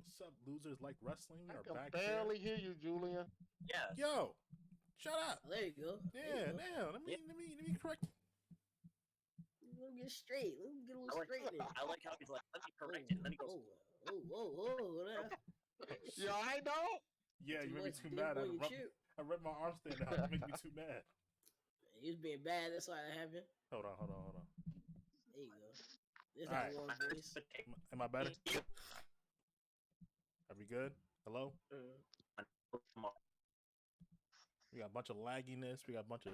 What's up, losers like wrestling? We I are can back here. barely hear you, Julian. Yeah. Yo, shut up. Oh, there you go. Yeah, now let me correct. Let me get straight. Let me get a little straight in. I like how he's like, let me correct it. And then he goes, Whoa. Yo, I don't. Yeah, you Too made me much too dip mad. on your chip. I read my arm stand out. You make me too mad. He was being bad. That's why it happened. Hold on. There you go. This All is right. a warm voice. Am I better? Are we good? Hello? We got a bunch of lagginess. We got a bunch of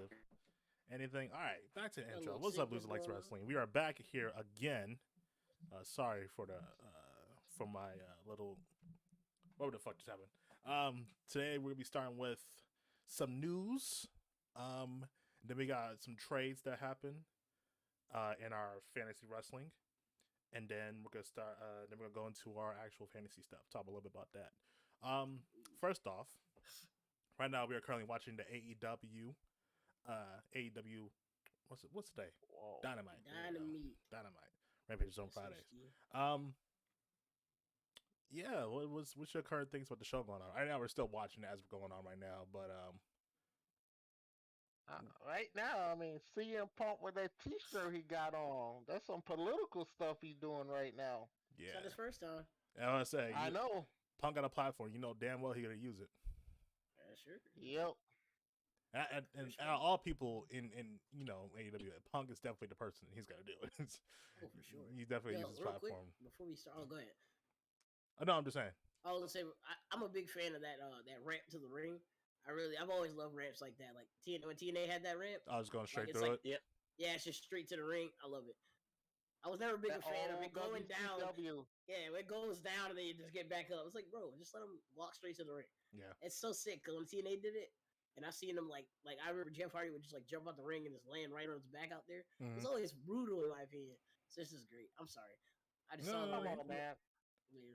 anything. All right, back to the Got a intro. little What's up, sickness Loser Likes going on. Wrestling? We are back here again. Sorry for the for my little what the fuck just happened. Today we're gonna be starting with some news. Then we got some trades that happened in our fantasy wrestling, and then we're gonna start. Then we're gonna go into our actual fantasy stuff. Talk a little bit about that. First off, right now we are currently watching the AEW. AEW. What's today? Whoa. Dynamite. There you go. Dynamite. Dynamite. Rampage is on Fridays. Yeah. What's your current things about the show going on? Right now we're still watching it as we're going on right now, but Right now, I mean, CM Punk with that T-shirt he got on. That's some political stuff he's doing right now. yeah. It's not his first time. I want to say, I know. Punk got a platform. You know damn well he gonna use it. Yeah, sure. Yep. And out of all people in AEW, Punk is definitely the person he's gonna do it. Oh, for sure. He definitely Yo, uses real quick, platform. before we start, go ahead. No, I'm just saying. I was gonna say I'm a big fan of that ramp to the ring. I've always loved ramps like that. Like when TNA had that ramp. I was going straight it's through like, it. Yeah, it's just straight to the ring. I love it. I was never a big fan of it going down. WCW. Yeah, when it goes down and then you just get back up. It's like, bro, just let them walk straight to the ring. Yeah. It's so sick because when TNA did it, and I seen them like I remember Jeff Hardy would just like jump out the ring and just land right on his back out there. Mhm. It's always brutal in my opinion. So this is great. I'm sorry. I just saw Come on, man.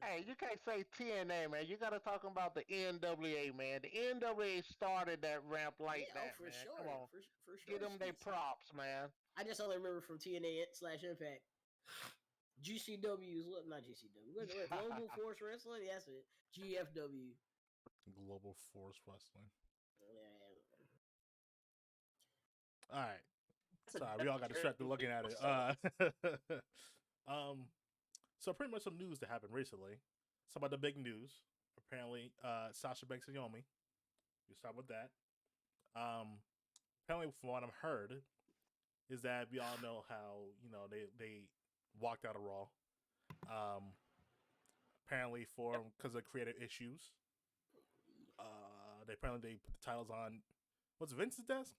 Hey, you can't say TNA, man. You got to talk about the NWA, man. The NWA started that ramp like that, for man. sure. Come on. For sure. Give them their props, man. I just only remember from TNA/Impact. GCW is what? Not GCW. What, Global Force Wrestling? Yes, it. GFW. Global Force Wrestling. Yeah. All right. Sorry, we all got distracted looking at it. So pretty much some news that happened recently. Some of the big news. Apparently, Sasha Banks and Yomi. We start with that. Apparently, from what I've heard, is that we all know how they walked out of Raw. Apparently because of creative issues. They put the titles on. What's Vince's desk?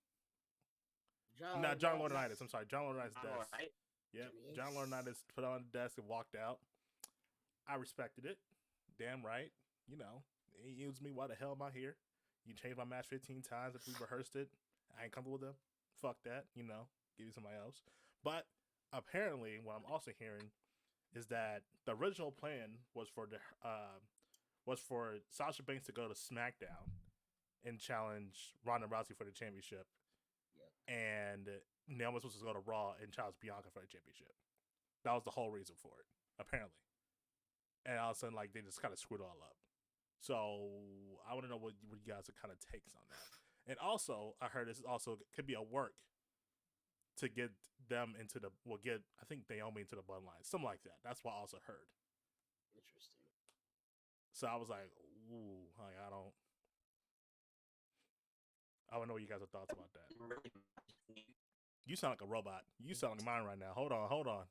John Laurinaitis. I'm sorry, John Laurinaitis' desk. Right? Yep, John Laurinaitis put it on the desk and walked out. I respected it. Damn right. He used me. Why the hell am I here? You changed my match 15 times if we rehearsed it. I ain't comfortable with them. Fuck that. Give you somebody else. But apparently, what I'm also hearing is that the original plan was for Sasha Banks to go to SmackDown and challenge Ronda Rousey for the championship. Yep. And Naomi was supposed to go to Raw and challenge Bianca for the championship. That was the whole reason for it, apparently. And all of a sudden, they just kind of screwed it all up. So I want to know what you guys are kind of takes on that. And also, I heard this also could be a work to get them get I think Naomi into the bloodline, something like that. That's what I also heard. Interesting. So I was like, ooh, I don't know what you guys' thoughts about that. You sound like a robot. You sound like mine right now. Hold on.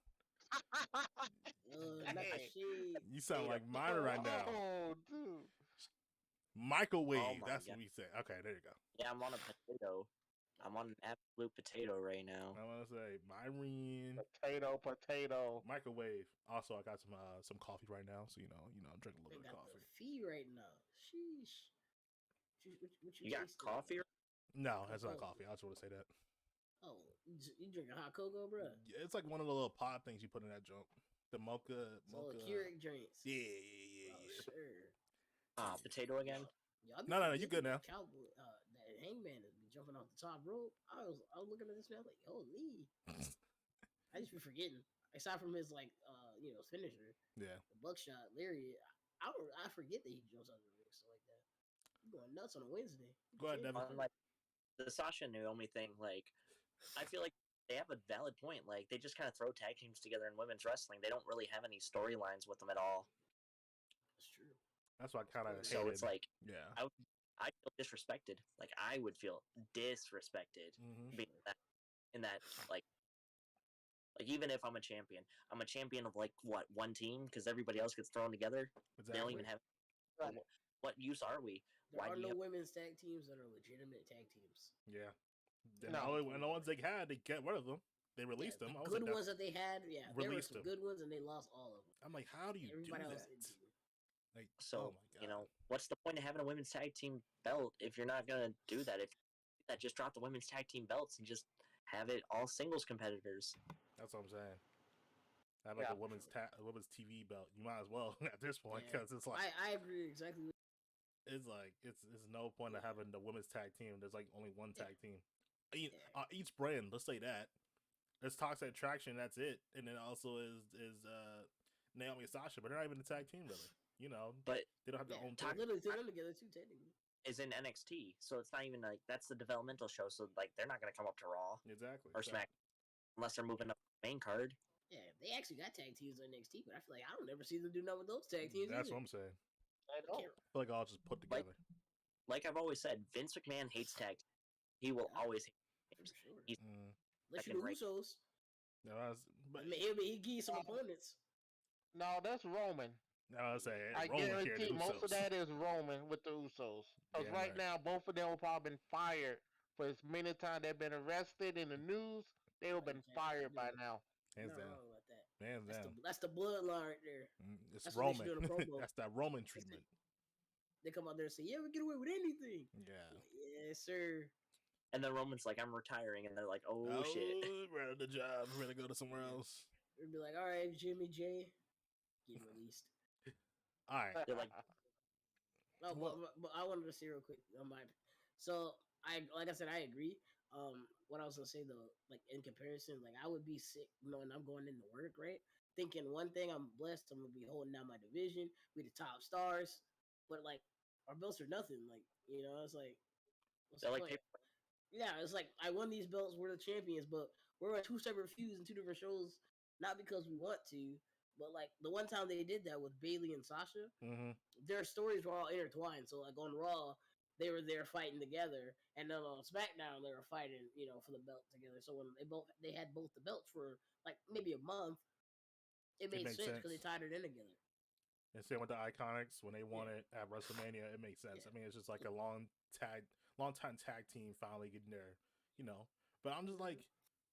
You sound like mine right now. Oh, dude. Microwave. That's what we say. Okay, there you go. Yeah, I'm on a potato. I'm on an absolute potato right now. I want to say Myrene. Potato. Microwave. Also, I got some coffee right now, so drink a little bit of coffee. Fee right now. Sheesh. What You got coffee? No, that's not coffee. I just want to say that. Oh, you drinking hot cocoa, bro? Yeah, it's like one of the little pod things you put in that junk. The mocha. Keurig drinks. Yeah. Sure. Potato again? No, you good now. Cowboy, that Hangman is jumping off the top rope. I was looking at this man like, holy. I just be forgetting. Aside from his finisher. Yeah. The buckshot, lariat. I forget that he jumps out of the ring stuff like that. You going nuts on a Wednesday? Go ahead, Devin. Like the Sasha and Naomi thing, like I feel like they have a valid point. Like they just kind of throw tag teams together in women's wrestling. They don't really have any storylines with them at all. That's true. That's what I kind of hated. So it's like yeah, I feel disrespected. Like I would feel disrespected being in that like even if I'm a champion of like what, one team, because everybody else gets thrown together. exactly. They don't even have. What use are we? There Why are do you no have, women's tag teams that are legitimate tag teams. Yeah. No. And the ones they had, they get rid of them. They released them. I was Good like, ones that they had, yeah, there were released some them. good ones, and they lost all of them. I'm like, how do you Everybody do else that? did too. Like, so oh my god. you know, what's the point of having a women's tag team belt if you're not gonna do that? If that, just drop the women's tag team belts and just have it all singles competitors. That's what I'm saying. Have like a women's TV belt. You might as well at this point, because it's like I agree exactly. it's like it's no point of having the women's tag team. There's like only one tag team. Each brand, let's say that. There's Toxic Attraction, that's it, and then also is Naomi and Sasha, but they're not even a tag team really. You know, But they don't have their own I thing. literally threw them together too, technically. Is in NXT, so it's not even like that's the developmental show. So like they're not gonna come up to Raw Exactly. or Smack unless they're moving up the main card. Yeah, they actually got tag teams on NXT, but I feel like I don't ever see them do nothing with those tag teams. That's either. what I'm saying. I don't. I feel like all just put together. Like I've always said, Vince McMahon hates tag teams. He will always hate tag teams. For sure. He's Unless you the second-rate. Usos. No, I mean, he give you some opponents. No, that's Roman. I was saying, I guarantee most of that is Roman with the Usos. Because Yeah, right now, both of them have probably been fired for as many times they've been arrested in the news. They would have been fired by now. Hands Not down. wrong about that. Hands down. That's the bloodline right there. It's That's what they Roman. should do in a promo. That's that Roman treatment. They come out there and say, "Yeah, we get away with anything." Yeah. Yes, sir. And then Roman's like, "I'm retiring," and they're like, "Oh shit, we're out of the job. We're gonna go to somewhere else." They'd be like, "All right, Jimmy J, get released." All right. They're like, No, but I wanted to say real quick on my. So like I said, I agree. What I was gonna say though, like in comparison, like I would be sick knowing I'm going into work, right? Thinking one thing, I'm blessed, I'm gonna be holding down my division, we the top stars, but like our belts are nothing. Like, you know, it's like what's they're the like point? Yeah, it's like I won these belts, we're the champions, but we're on two separate feuds and two different shows, not because we want to, but like the one time they did that with Bayley and Sasha, their stories were all intertwined. So like on Raw, they were there fighting together, and then on SmackDown they were fighting, you know, for the belt together. So when they had both the belts for like maybe a month, it made sense because they tied it in together. And same with the Iconics when they won it at WrestleMania, it makes sense. I mean, it's just like a long time tag team finally getting there, you know. But I'm just like,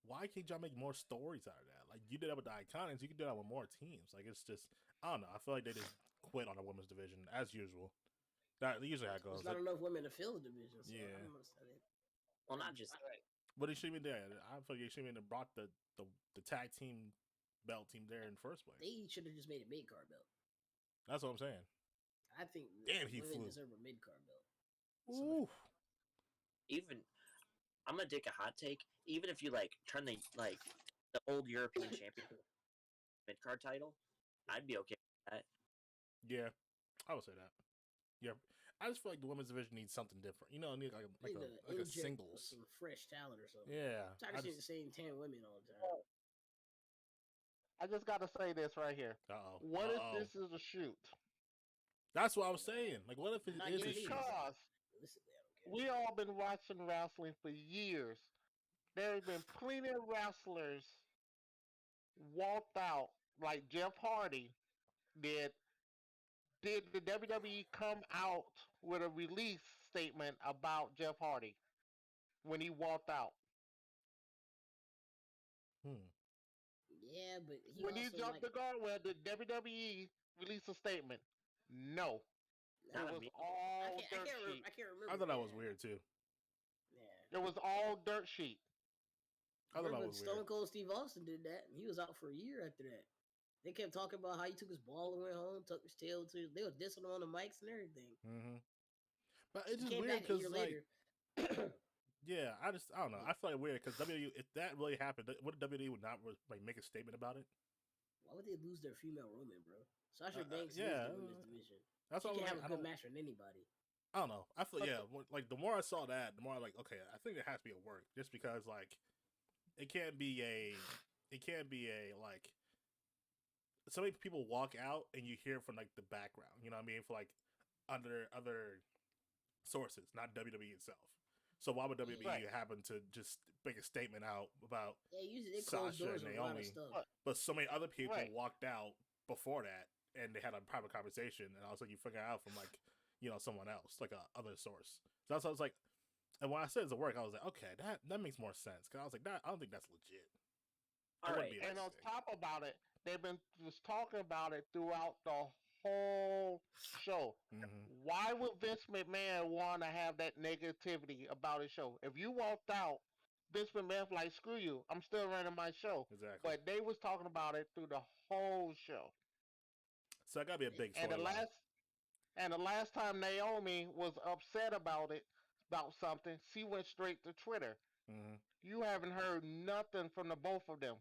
why can't y'all make more stories out of that? Like you did that with the Iconics, you can do that with more teams. Like it's just, I don't know. I feel like they just quit on the women's division as usual. That usually how it goes. There's not enough women to fill the division. So yeah. I don't understand it. well, not just But they shouldn't be there. I feel like they shouldn't have brought the tag team belt team there in the first place. They should have just made a mid card belt. That's what I'm saying. I think Damn, he women flew. deserve a mid card belt. Ooh. even. I'm gonna take a hot take. Even if you like turn the old European champion mid card title, I'd be okay with that. Yeah, I would say that. Yeah, I just feel like the women's division needs something different. You know, it needs like a singles. Some fresh talent or something. Yeah, I'm tired of seeing the same 10 women all the time. I just got to say this right here. What if this is a shoot? That's what I was saying. Like, what if it is a shoot? Because we all been watching wrestling for years. There have been plenty of wrestlers walked out, like Jeff Hardy did. Did the WWE come out with a release statement about Jeff Hardy when he walked out? Yeah, but when he jumped the guardrail, did WWE release a statement? No. It was all dirt sheet. I can't remember. I thought that was weird too. Yeah. It was all dirt sheet. I thought that was weird. Stone Cold Steve Austin did that, and he was out for a year after that. They kept talking about how he took his ball and went home, tucked his tail to. They were dissing him on the mics and everything. But it's just weird because like, yeah, I don't know. I feel like weird because WWE, if that really happened, would WWE would not like make a statement about it? Why would they lose their female Roman, bro? Sasha Banks is yeah, the women's division. That's she all. can Like, have a good match with anybody. I don't know. I feel like the more I saw that, the more I'm like, okay, I think there has to be a work, just because like it can't be a like so many people walk out and you hear from like the background. You know what I mean? For like other sources, not WWE itself. So why would WWE happen to just make a statement out about usually they close Sasha doors and on a lot of Naomi? stuff. But so many other people walked out before that, and they had a private conversation, and I was like, you figure out from like someone else, like a other source. So that's what I was like. And when I said it's a work, I was like, okay, that makes more sense, because I was like, I don't think that's legit. All right. And on top about it, they've been just talking about it throughout the whole show. Mm-hmm. Why would Vince McMahon want to have that negativity about his show? If you walked out, Vince McMahon's like, screw you, I'm still running my show. Exactly. But they was talking about it through the whole show. So that gotta be a big storyline. And the last time Naomi was upset about something, she went straight to Twitter. Mm-hmm. You haven't heard nothing from the both of them.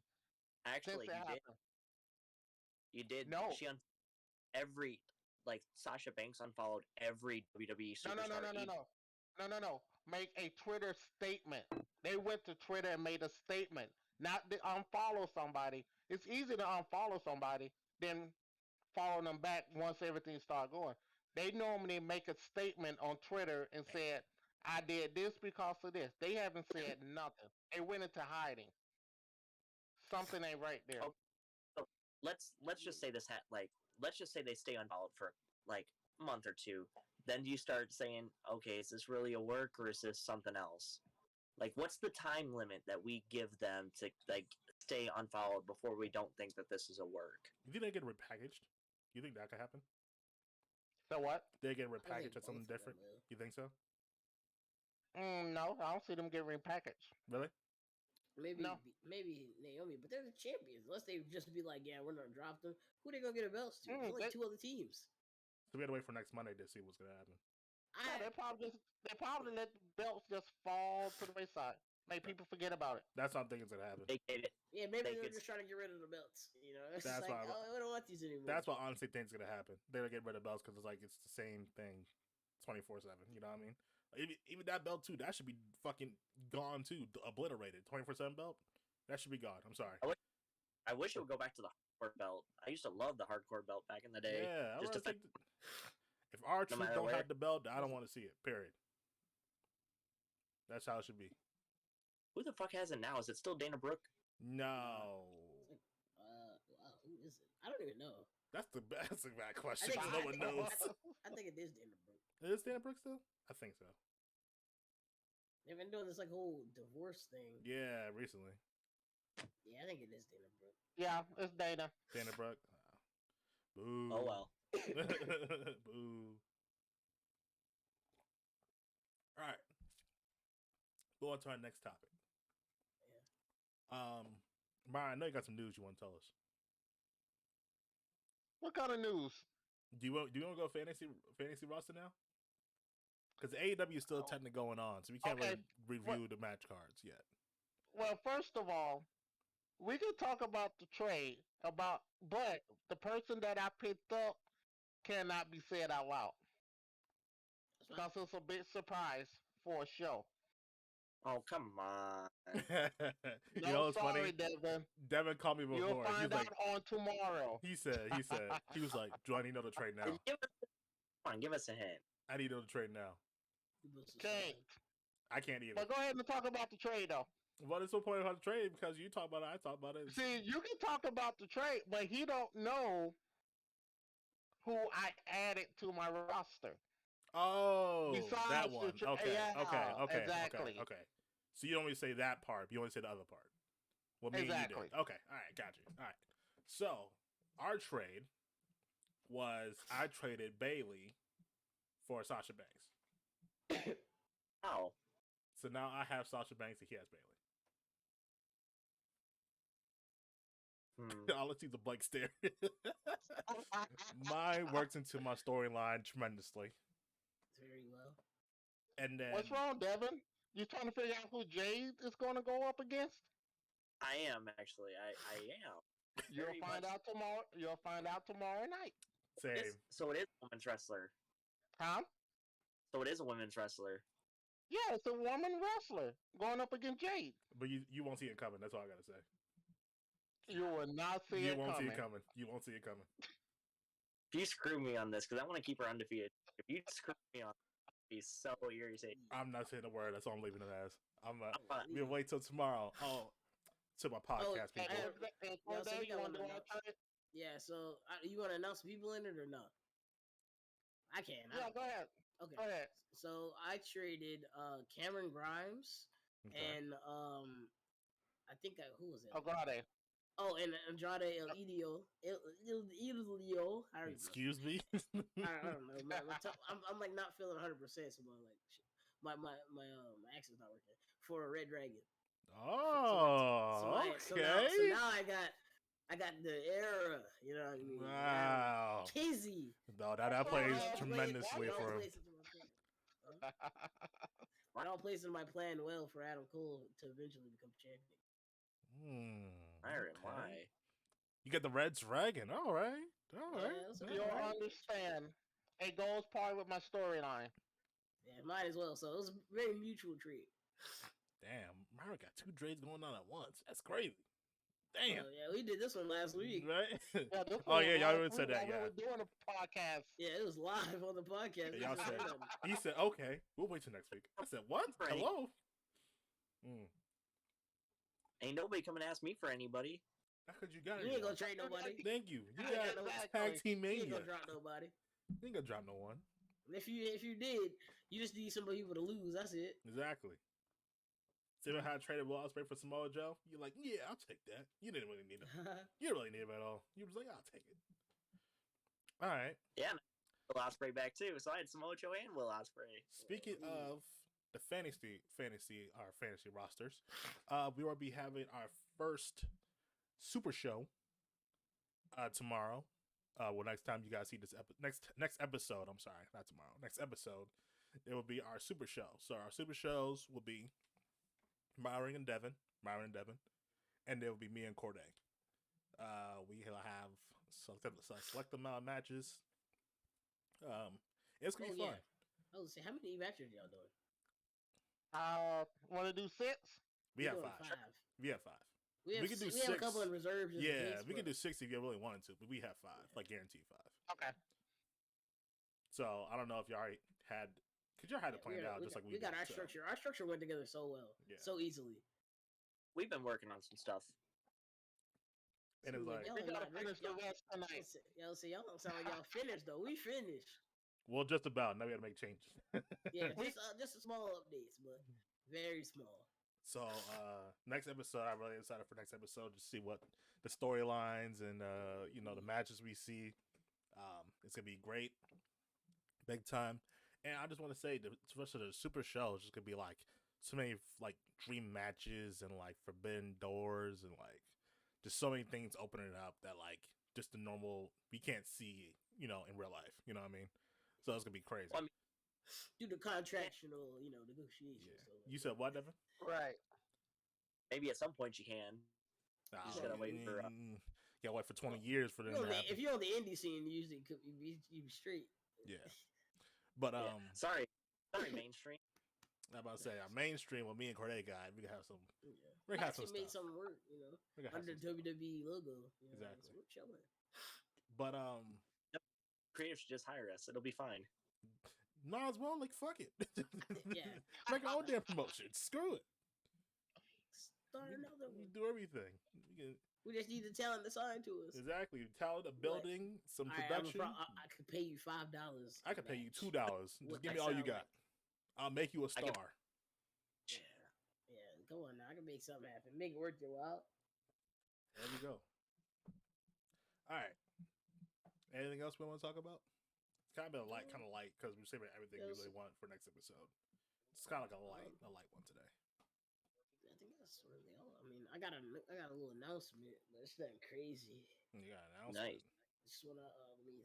Actually, you did. No. She every Sasha Banks unfollowed every WWE superstar. No. Make a Twitter statement. They went to Twitter and made a statement. Not to unfollow somebody. It's easy to unfollow somebody than follow them back once everything starts going. They normally make a statement on Twitter and said, I did this because of this. They haven't said nothing. They went into hiding. Something ain't right there. Okay. So let's just say let's just say they stay unfollowed for like a month or two. Then you start saying, okay, is this really a work or is this something else? Like, what's the time limit that we give them to like stay unfollowed before we don't think that this is a work? You think they get repackaged? You think that could happen? So what? They get repackaged as something different? You think so? No, I don't see them get repackaged. Really? Maybe Naomi, but they're the champions. Unless they just be like, yeah, we're gonna drop them. Who they gonna get their belts to? There's like two other teams. So we had to wait for next Monday to see what's gonna happen. They probably let the belts just fall to the wayside. Make people forget about it. That's what I'm thinking is gonna happen. Yeah, maybe they're just trying to get rid of the belts. You know, it's that's like, we don't want these anymore. That's what I honestly think is gonna happen. They're gonna get rid of belts because it's like it's the same thing, 24/7. You know what I mean? Even that belt too, that should be fucking gone too, obliterated. 24/7 belt, that should be gone. I'm sorry. I wish it would go back to the hardcore belt. I used to love the hardcore belt back in the day. Yeah, if our truth don't have the belt, I don't want to see it. Period. That's how it should be. Who the fuck has it now? Is it still Dana Brooke? No. Who is it? I don't even know. That's a bad question. No one knows. I think it is Dana Brooke. Is Dana Brooke still? I think so. They've been doing this like whole divorce thing. Yeah, recently. Yeah, I think it is Dana Brooke. Yeah, it's Dana. Dana Brooke. Boo. Oh well. Boo. All right. Go on to our next topic. Yeah. Brian, I know you got some news you want to tell us. What kind of news? Do you want to go fantasy roster now? Because AEW is still technically going on, so we can't really review the match cards yet. Well, first of all, we can talk about the trade, but the person that I picked up cannot be said out loud. Because it's a big surprise for a show. Oh, come on. You know what's funny? Devin. Devin called me before. You'll find out on tomorrow. He was like, do I need to know the trade now? Give us a hint. I need to know the trade now. Can't. I can't either. But go ahead and talk about the trade, though. What is the point about the trade? Because you talk about it, I talk about it. See, you can talk about the trade, but he don't know who I added to my roster. Oh, besides that one. Okay, exactly. Okay. So you don't really say that part, but you only say the other part. Well, me exactly. And you did. Okay, all right, got you. All right. So our trade was I traded Bailey for Sasha Banks. How? So now I have Sasha Banks and he has Bailey. I'll let you the blank stare. Mine works into my storyline tremendously. Very well. And then what's wrong, Devin? You trying to figure out who Jade is going to go up against? I am actually. I am. You'll find out tomorrow. You'll find out tomorrow night. Same. So it is a women's wrestler. Huh? So it is a women's wrestler. Yeah, it's a woman wrestler going up against Jade. But you won't see it coming. That's all I gotta say. You will not see You it won't coming. see it coming. You won't see it coming. If you screw me on this, because I want to keep her undefeated. If you screw me on, be so irritating. I'm not saying a word. That's all I'm leaving it as. We'll wait till tomorrow. Oh, to my podcast people. Yeah, so you want to announce people in it or no? I can. Yeah, go ahead. Okay. Go ahead. So I traded Cameron Grimes and I think who was it? Andrade. Oh, and Andrade El Idolo. Excuse me. I don't know, man. I'm like not feeling 100%. So my accent's not working for a Red Dragon. Oh, okay. So now I got the era. You know what I mean? Wow. Kizzy. No, that plays tremendously for him. I don't place in my plan well for Adam Cole to eventually become champion. Okay. You got the Red Dragon. All right. You'll understand. It goes part with my storyline. Yeah, mine as well. So it was a very mutual treat. Damn, Myra got 2 trades going on at once. That's crazy. Damn. Yeah, we did this one last week. Right? Yeah, y'all already said that. Yeah, we were doing a podcast. Yeah, it was live on the podcast. Yeah, y'all said. He said, "Okay, we'll wait till next week." I said, "What? Right. Hello." Ain't nobody coming to ask me for anybody. Because you got it. You ain't gonna trade nobody. Thank you. You got tag team mania. You ain't gonna drop nobody. You ain't gonna drop no one. If you did, you just need some people to lose. That's it. Exactly. See how I traded Will Ospreay for Samoa Joe? You're like, yeah, I'll take that. You didn't really need him. You didn't really need him at all. You was like, I'll take it. All right. Yeah, Will Ospreay back too. So I had Samoa Joe and Will Ospreay. Speaking of the fantasy rosters, we will be having our first super show tomorrow. Well, next time you guys see this next episode, I'm sorry, not tomorrow. Next episode, it will be our super show. So our super shows will be Myron and Devin, and there will be me and Corday. We'll have select amount of matches. It's gonna be fun. I was say, how many matches y'all doing? Want to do 6? We have 5. We have 5. We can do 6. We have a couple in reserve. Yeah, we can do 6 if you really wanted to, but we have 5, like guaranteed 5. Okay. So I don't know if y'all already had, because y'all had it planned out just like we got our structure. Our structure went together so well, so easily. We've been working on some stuff. And it's like, we gotta finish the rest tonight. Y'all see, y'all don't sound like y'all finished though. We finished. Well, just about. Now we gotta make changes. Yeah, just small updates, but very small. So next episode, I'm really excited for next episode to see what the storylines and the matches we see. It's gonna be great, big time. And I just want to say the rest of the super show is just gonna be like so many like dream matches and like forbidden doors and like just so many things opening up that like just the normal we can't see in real life. You know what I mean? So it's gonna be crazy. Well, I mean, do the contractual, negotiations. Yeah. So you said what, Devin? Right. Maybe at some point you can. You just gotta wait for. Gotta wait for 20 years for them to happen. If you're on the indie scene, usually you be straight. Yeah. But sorry, mainstream. I'm about to say our mainstream with me and Corday guy, we can have some. Yeah. We can have some made stuff. some work, under the WWE logo. Exactly. We're chilling. But creators should just hire us. It'll be fine. Might as well, like, fuck it. Yeah. Make our own damn promotion. Screw it. Start another one. We do everything. We just need the talent assigned to us. Exactly. Talent, a building, some production. I could pay you $5. I could pay you $2. Just give me all you got. I'll make you a star. Yeah, come on now. I can make something happen. Make it worth your while. There we go. All right. Anything else we want to talk about? It's kind of light, because we're saving everything we really want for next episode. It's kind of like a light one today. I think that's really all. I mean, I got a little announcement, but it's nothing crazy. You got an announcement? Nice. Just wanna let me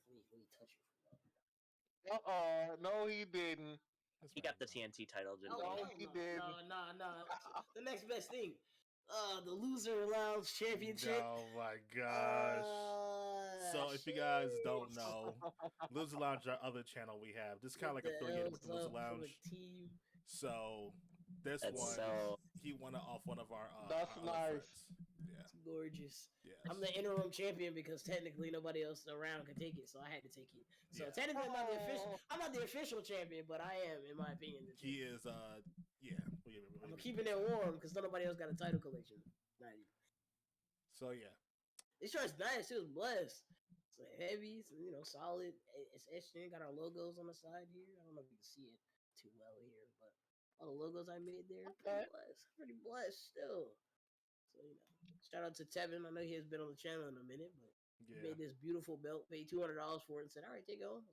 touch it for No, he didn't. He got the TNT title, didn't he? No, he didn't. No. The next best thing. The loser lounge championship. Oh my gosh. So if you guys don't know, Loser Lounge, our other channel we have, this kind of like affiliated with Loser Lounge. So this one, he won it off one of our That's our nice. other friends. Yeah, it's gorgeous. yes. I'm the interim champion because technically nobody else around could take it, so I had to take it. So technically, I'm not the official champion, but I am, in my opinion. He is. Yeah. I'm keeping it warm because nobody else got a title collection. Not even. So yeah, this shirt's nice. It was blessed. It's like heavy, it's, solid. It's etched in. Got our logos on the side here. I don't know if you can see it too well here, but all the logos I made there, pretty blessed still. So shout out to Tevin. I know he has been on the channel in a minute, but he made this beautiful belt. Paid $200 for it and said, "All right, take it home."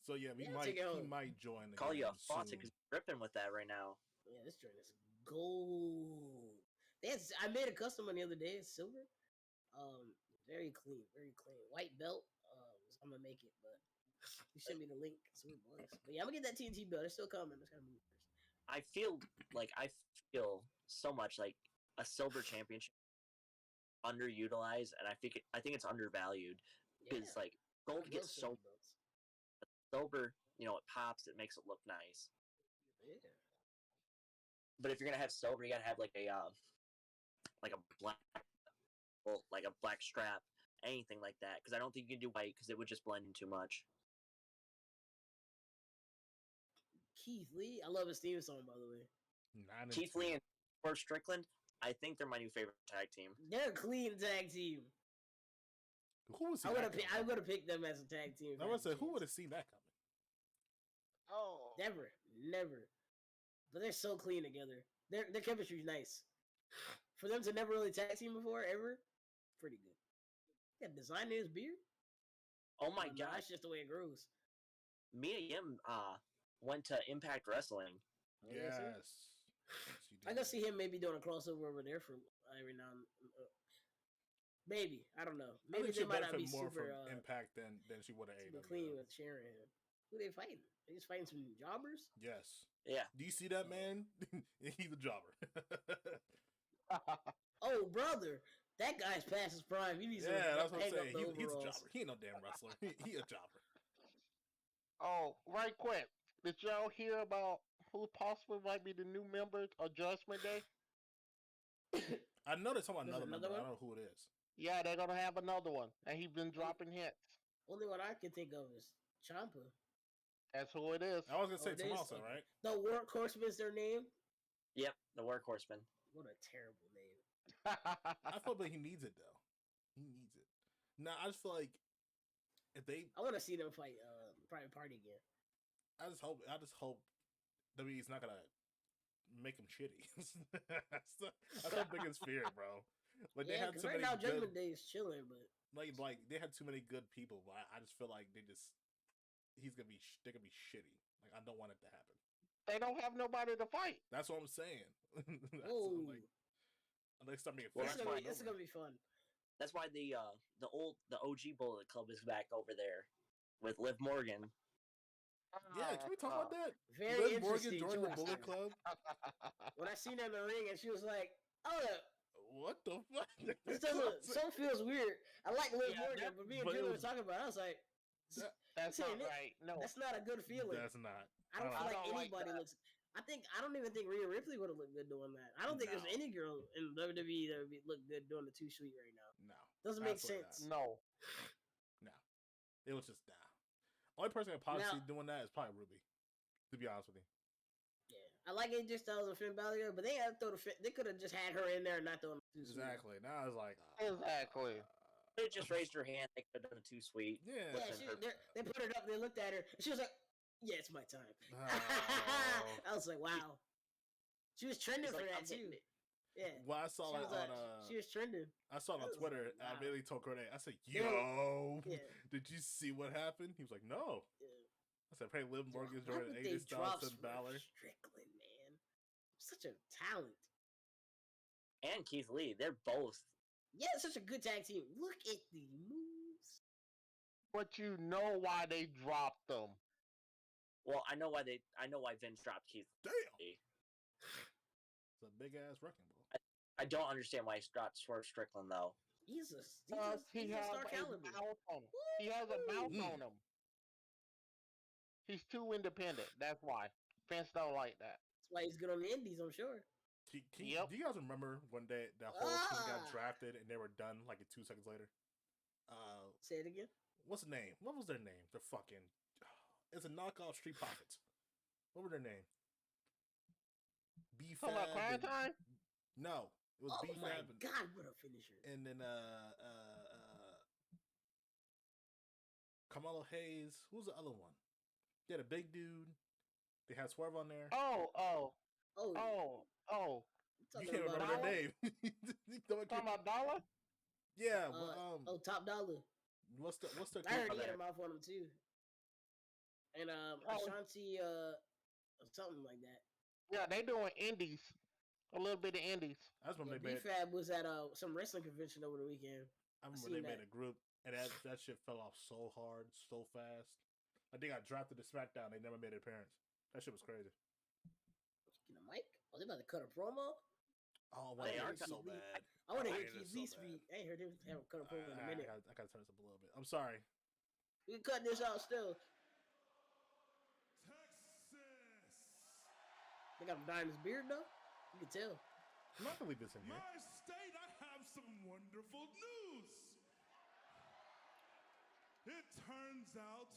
So yeah, he might join the Call game you a faucet soon. because you're ripping with that right now. Yeah, this joint is gold. I made a custom one the other day. It's silver. Very clean, very clean. White belt. I'm gonna make it, but you send me the link, so we're blessed. But yeah, I'm gonna get that TNT belt. It's still coming. It's gotta move first. I feel so much like a silver championship underutilized, and I think it's undervalued because like gold gets so silver. It pops. It makes it look nice. Yeah. But if you're gonna have silver, you gotta have like a black strap, anything like that. Because I don't think you can do white because it would just blend in too much. Keith Lee, I love his theme song, by the way. Keith Lee and Swerve Strickland, I think they're my new favorite tag team. They're a clean tag team. Who was? I would have picked them as a tag team. I would say, who would have seen that coming? Oh, never. But they're so clean together. Their chemistry's nice. For them to never really tag team before, ever, pretty good. He got design in his beard. Oh my god, that's just the way it grows. Mia Yim went to Impact Wrestling. Yes. I can see him maybe doing a crossover over there for every now and maybe. I don't know. Maybe they might not be more super from Impact than she would have AEW. Clean with sharing him. Who they fighting? They just fighting some jobbers? Yes. Yeah. Do you see that man? He's a jobber. Oh, brother. That guy's past his prime. He needs that's what I'm saying. He's a jobber. He ain't no damn wrestler. He a jobber. Oh, right quick. Did y'all hear about who possibly might be the new members of Judgment Day? I know there's talking about another member. I don't know who it is. Yeah, they're gonna have another one, and he's been dropping hints. Only one I can think of is Ciampa. That's who it is. I was gonna say Tommaso, right? The Workhorseman's their name. Yep, the Workhorseman. What a terrible name. I feel like he needs it though. He needs it. Now I just feel like if they, I want to see them fight Private Party again. I just hope WWE's not gonna make him shitty. That's my biggest fear, bro. Like they had too many. Right now, Judgment Day is chilling, but like they had too many good people. But I just feel like they're gonna be shitty. Like I don't want it to happen. They don't have nobody to fight. That's what I'm saying. Like, they start making this is gonna be fun. That's why the OG Bullet Club is back over there with Liv Morgan. Yeah, can we talk about that? Very Liv Morgan interesting. joined the Bullet Club. When I seen her in the ring and she was like, "Oh, what the fuck?" Some feels weird. I like Liv Morgan, but me and Julie were talking about it. I was like, "That's not right. No, that's not a good feeling. That's not. I don't feel like anybody looks. I don't even think Rhea Ripley would have looked good doing that. I don't think there's any girl in WWE that would look good doing the Too Sweet right now. No, doesn't make sense. No, it was just Only person that possibly doing that is probably Ruby. To be honest with you. Yeah, I like AJ Styles and Finn Balor, but they had to they could have just had her in there and not thrown Too Sweet. Exactly. Now it's like exactly. They just raised her hand. They could have done it Too Sweet. Yeah. They put it up. They looked at her. And she was like, "Yeah, it's my time." I was like, "Wow." She was trending for that too. Yeah. Well, I saw it on. She was trending. I saw it on Twitter. Wow. I really told Corday. I said, "Yo, did you see what happened?" He was like, "No." Yeah. I said, "Hey, Liv Morgan's joining AJ Styles and Balor." Strickland, man, such a talent. And Keith Lee, they're both. Yeah, such a good tag team. Look at the moves. But you know why they dropped them. Well, I know why Vince dropped Keith. Damn. It's a big ass wrecking ball. I I don't understand why he's got Swerve Strickland though. He's a He has star a caliber. mouth on him. He has a mouth on him. He's too independent. That's why. Fans don't like that. That's why he's good on the indies, I'm sure. Do you guys remember when that whole team got drafted and they were done like 2 seconds later? Say it again. What's the name? What was their name? They're fucking. It's a knockoff Street Profits. What were their name? B-Fab. Talking about Crying Time? No, it was B-Fab. Oh my god, what a finisher! And then Kamala Hayes. Who's the other one? Yeah, the big dude. They had Swerve on there. Oh. You can't remember their name. Talking about Dollar? Yeah. Top Dollar. What's the? I already had a mouth on him too. And Ashanti, something like that. Yeah, they doing indies. A little bit of indies. That's when they made. B-Fab was at some wrestling convention over the weekend. I remember they made a group, and that shit fell off so hard, so fast. Like they got drafted to SmackDown. They never made an appearance. That shit was crazy. Getting a mic? Oh, they about to cut a promo? Oh, well, they are so bad. I want to hear Keith Lee speak. I ain't heard him have a cut a promo in a minute. I gotta turn this up a little bit. I'm sorry. We can cut this out still. Texas. They got him dyeing his beard though. You can tell. I'm not gonna leave this in here. My state, I have some wonderful news. It turns out,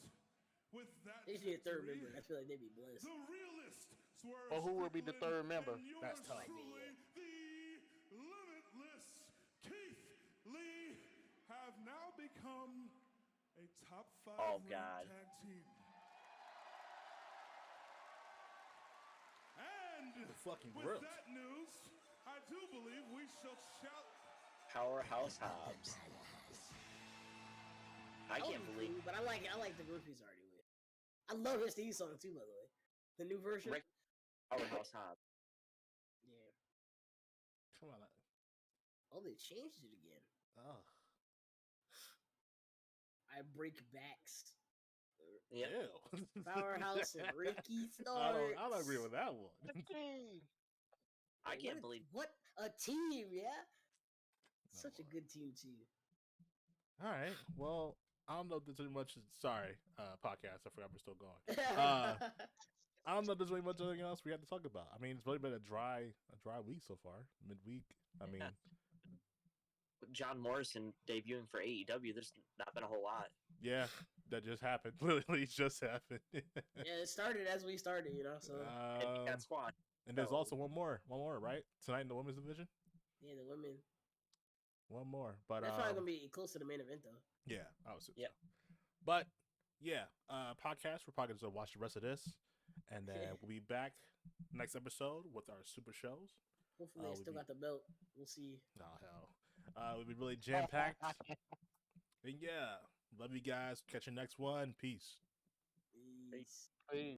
with that They should be a third member. I feel like they'd be blessed. the realist Swerve Well, who will be the third member? That's tough. Truly, the limitless Keith Lee have now become a top 5 God. tag team. And fucking with grills. that news, I do believe we shall shout Powerhouse Hobbs. I can't believe. Cool, but I like the group he's already with. I love his theme song too, by the way. The new version. Powerhouse Hobbs. Yeah. Come on. Oh, they changed it again. Oh. I break backs. Yep. Ew. Powerhouse and Ricky Starks. I don't agree with that one. I can't believe. What a team, yeah. Such a good team too. All right. Well, I don't know if there's really much. Sorry, podcast. I forgot we're still going. I don't know if there's really much anything else we have to talk about. I mean, it's really been a dry week so far. Midweek. I mean, John Morrison debuting for AEW. There's not been a whole lot. Yeah, that just happened. Literally, just happened. Yeah, it started as we started, you know. So And that squad. And there's also one more, right? Tonight in the women's division. Yeah, the women. One more, but that's probably gonna be close to the main event, though. Yeah, I was. Yeah, but yeah, podcast. We're probably gonna watch the rest of this, and then we'll be back next episode with our super shows. Hopefully, I still got the belt. We'll see. Oh hell, we'll be really jam packed. And yeah, love you guys. Catch you next one. Peace. Peace. Peace.